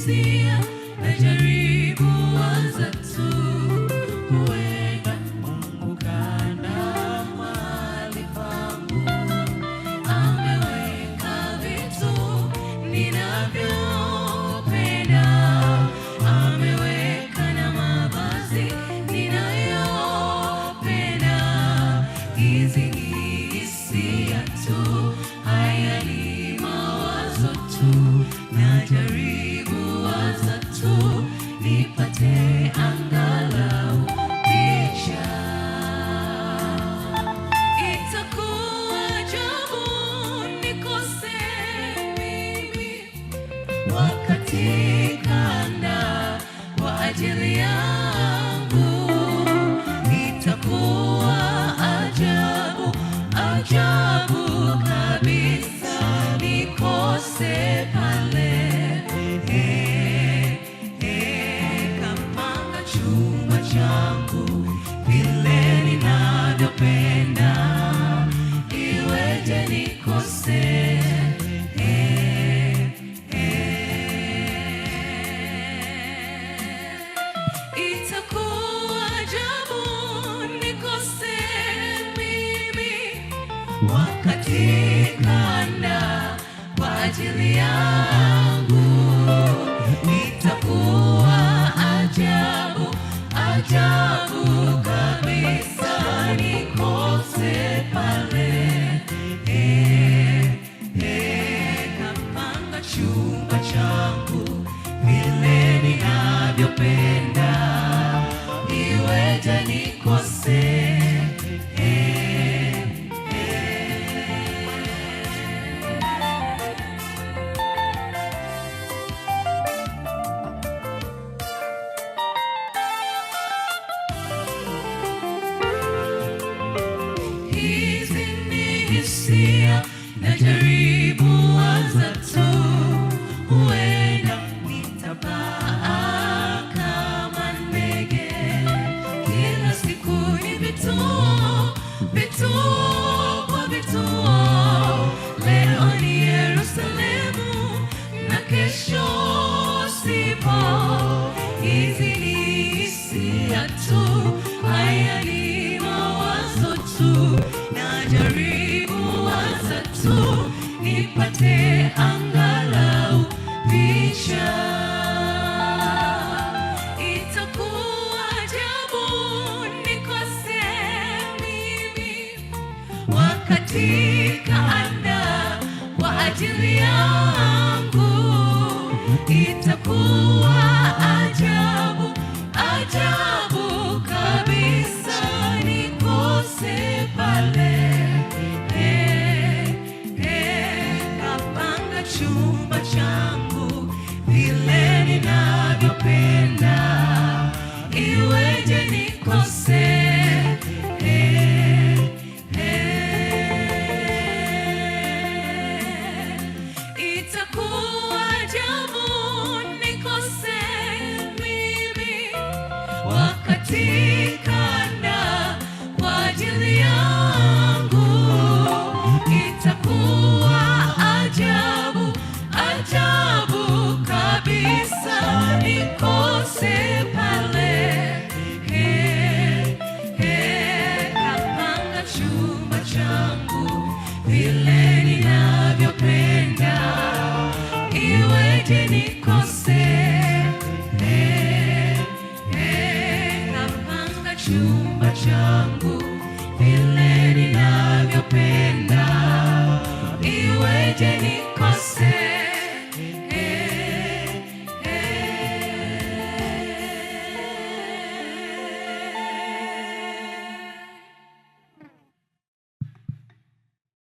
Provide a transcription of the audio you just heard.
hisia, najaribu waza tu, huenda Mungu kana mahali pangu, ameweka vitu ninavyopenda, ameweka na mavazi ninayopenda. Hizi ni hisia tu, haya ni mawazo tu, najaribu waza tu, nipate angalau picha. Itakuwa ajabu nikose mimi, wakati kanda kwa ajili yangu. Itakuwa ajabu, ajabu kabisa nikose pale. Kapanga chumba changu vile ninavyopenda, iweje nikose? Itakuwa ajabu nikose mimi, wakati kanda kwa ajili yangu. Itakuwa ajabu, ajabu kabisa nikose pale. Kapanga chumba changu vile ninavyopenda, iweje nikose? Hizi ni hisia, najaribu waza tu, huenda nitapaa kama ndege. Kila siku ni vituo, vituo kwa vituo. Leo ni Yerusalemu na kesho sipo. Hizi ni hisia tu, haya ni mawazo tu, najaribu waza tu, nipate angalau picha. Itakuwa ajabu nikose mimi, wakati kaanda kwa ajili yangu. Itakuwa ajabu, ajabu kabisa nikose pale. Kapanga chumba changu vile ninavyopenda, iweje nikose? Itakuwa ajabu nikose mimi, wakati kanda kwa ajili yangu. Itakuwa ajabu, ajabu kabisa nikose pale. Kapanga chumba changu vile ninavyopenda, iweje nikose? Kapanga chumba changu vile ninavyopenda, iweje nikose?